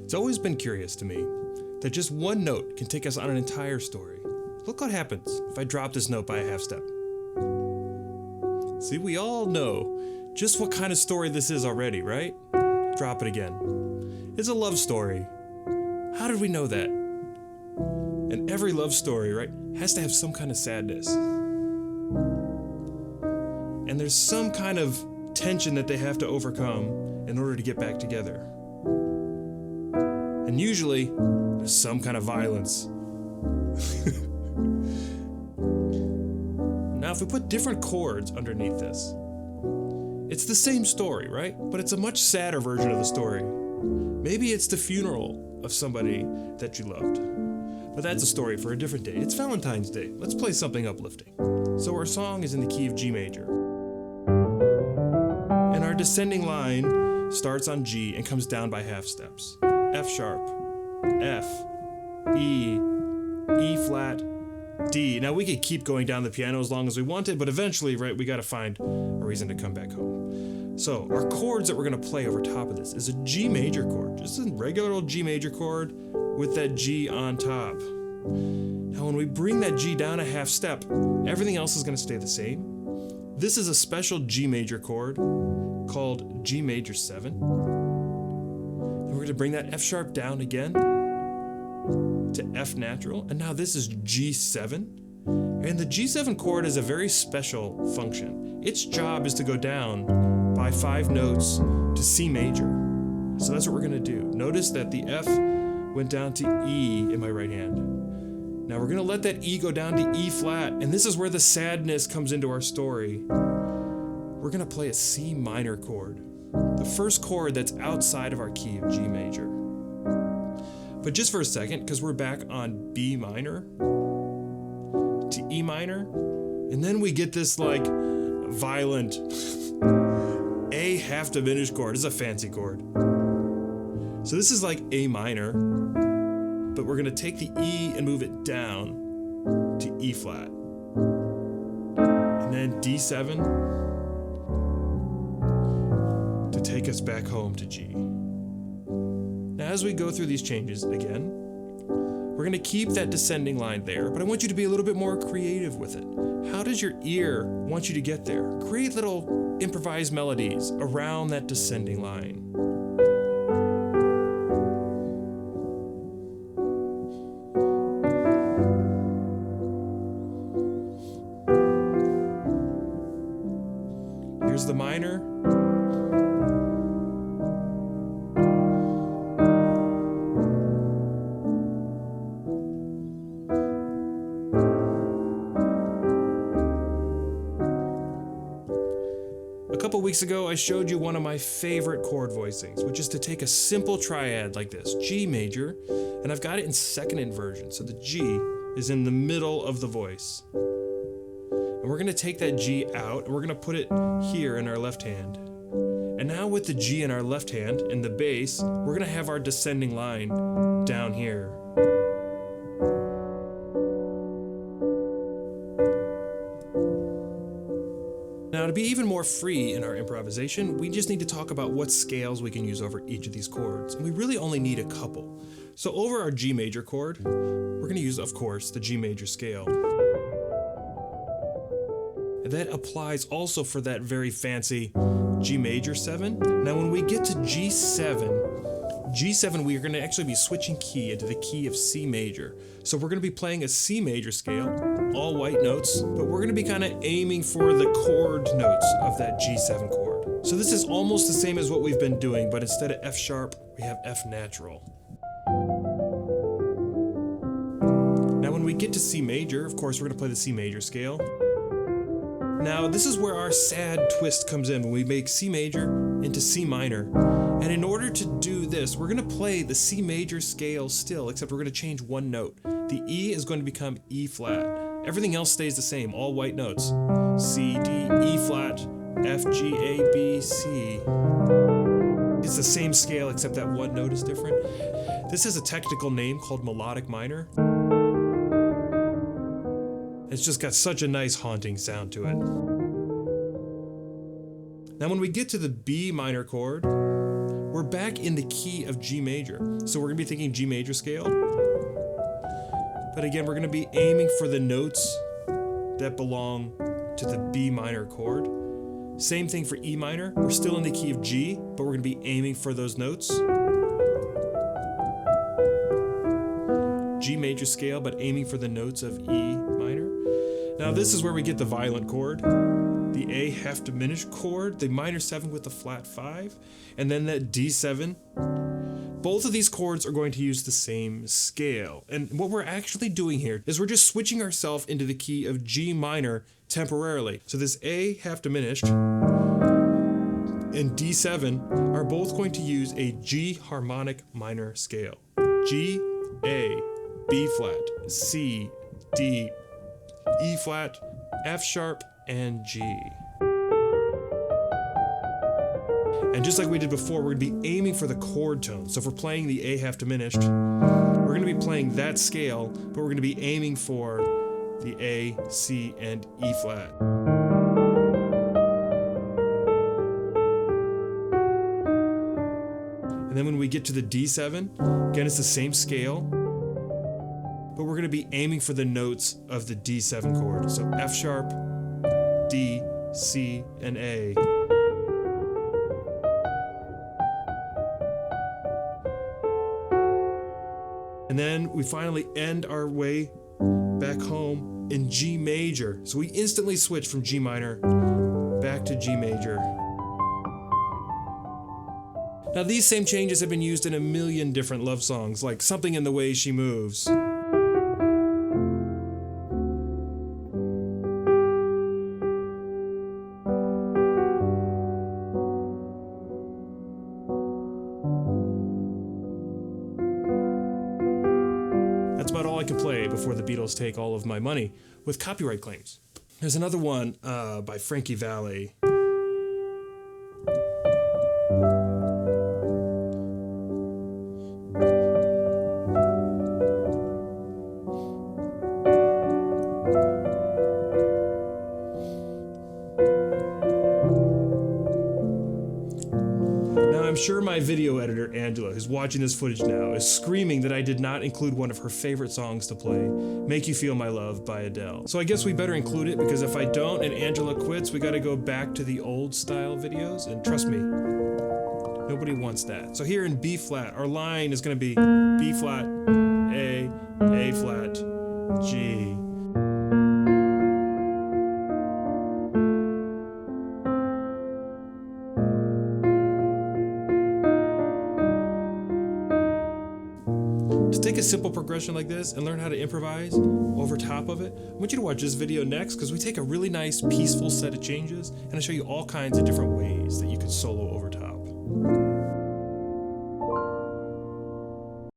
It's always been curious to me that just one note can take us on an entire story. Look what happens if I drop this note by a half step. See, we all know just what kind of story this is already, right? Drop it again. It's a love story. How did we know that? And every love story, right, has to have some kind of sadness. And there's some kind of tension that they have to overcome in order to get back together. And usually, there's some kind of violence. Now, if we put different chords underneath this, it's the same story, right? But it's a much sadder version of the story. Maybe it's the funeral of somebody that you loved. But that's a story for a different day. It's Valentine's Day. Let's play something uplifting. So our song is in the key of G major. And our descending line starts on G and comes down by half steps. F sharp, F, E, E flat, D. Now we could keep going down the piano as long as we wanted, but eventually, right, we gotta find a reason to come back home. So our chords that we're gonna play over top of this is a G major chord, just a regular old G major chord with that G on top. Now when we bring that G down a half step, everything else is gonna stay the same. This is a special G major chord called G major 7. And we're gonna bring that F sharp down again to F natural, and now this is G7. And the G7 chord is a very special function. Its job is to go down by 5 notes to C major. So that's what we're gonna do. Notice that the F went down to E in my right hand. Now we're gonna let that E go down to E flat, and this is where the sadness comes into our story. We're gonna play a C minor chord, the first chord that's outside of our key of G major. But just for a second, because we're back on B minor to E minor, and then we get this like violent A half diminished chord. It's a fancy chord. So this is like A minor, but we're gonna take the E and move it down to E flat. And then D7 to take us back home to G. Now, as we go through these changes again, we're going to keep that descending line there, but I want you to be a little bit more creative with it. How does your ear want you to get there? Create little improvised melodies around that descending line. Here's the minor. A couple weeks ago, I showed you one of my favorite chord voicings, which is to take a simple triad like this, G major, and I've got it in second inversion, so the G is in the middle of the voice. And we're gonna take that G out, and we're gonna put it here in our left hand. And now with the G in our left hand, in the bass, we're gonna have our descending line down here. Now, to be even more free in our improvisation, we just need to talk about what scales we can use over each of these chords. And we really only need a couple. So over our G major chord, we're going to use, of course, the G major scale. And that applies also for that very fancy G major 7. Now, when we get to G7, we are going to actually be switching key into the key of C major. So we're going to be playing a C major scale, all white notes, but we're going to be kind of aiming for the chord notes of that G7 chord. So this is almost the same as what we've been doing, but instead of F sharp, we have F natural. Now when we get to C major, of course, we're going to play the C major scale. Now this is where our sad twist comes in, when we make C major into C minor. And in order to do this, we're going to play the C major scale still, except we're going to change one note. The E is going to become E flat. Everything else stays the same, all white notes. C, D, E flat, F, G, A, B, C. It's the same scale, except that one note is different. This has a technical name called melodic minor. It's just got such a nice haunting sound to it. Now when we get to the B minor chord, we're back in the key of G major. So we're gonna be thinking G major scale. But again, we're gonna be aiming for the notes that belong to the B minor chord. Same thing for E minor. We're still in the key of G, but we're gonna be aiming for those notes. G major scale, but aiming for the notes of E minor. Now this is where we get the violent chord, the A half diminished chord, the minor 7 with the flat 5, and then that D7. Both of these chords are going to use the same scale. And what we're actually doing here is we're just switching ourselves into the key of G minor temporarily. So this A half diminished and D7 are both going to use a G harmonic minor scale. G, A, B flat, C, D, E flat, F sharp, and G. And just like we did before, we're gonna be aiming for the chord tone. So if we're playing the A half diminished, we're gonna be playing that scale, but we're gonna be aiming for the A, C, and E flat. And then when we get to the D7, again, it's the same scale, but we're gonna be aiming for the notes of the D7 chord. So F sharp, D, C, and A. And then we finally end our way back home in G major. So we instantly switch from G minor back to G major. Now these same changes have been used in a million different love songs, like Something in the Way She Moves. That's about all I can play before the Beatles take all of my money with copyright claims. There's another one by Frankie Valli. I'm sure my video editor, Angela, who's watching this footage now, is screaming that I did not include one of her favorite songs to play, Make You Feel My Love by Adele. So I guess we better include it, because if I don't and Angela quits, we gotta go back to the old style videos, and trust me, nobody wants that. So here in B flat, our line is gonna be B flat, A flat, G. To take a simple progression like this and learn how to improvise over top of it, I want you to watch this video next, because we take a really nice, peaceful set of changes, and I show you all kinds of different ways that you can solo over top.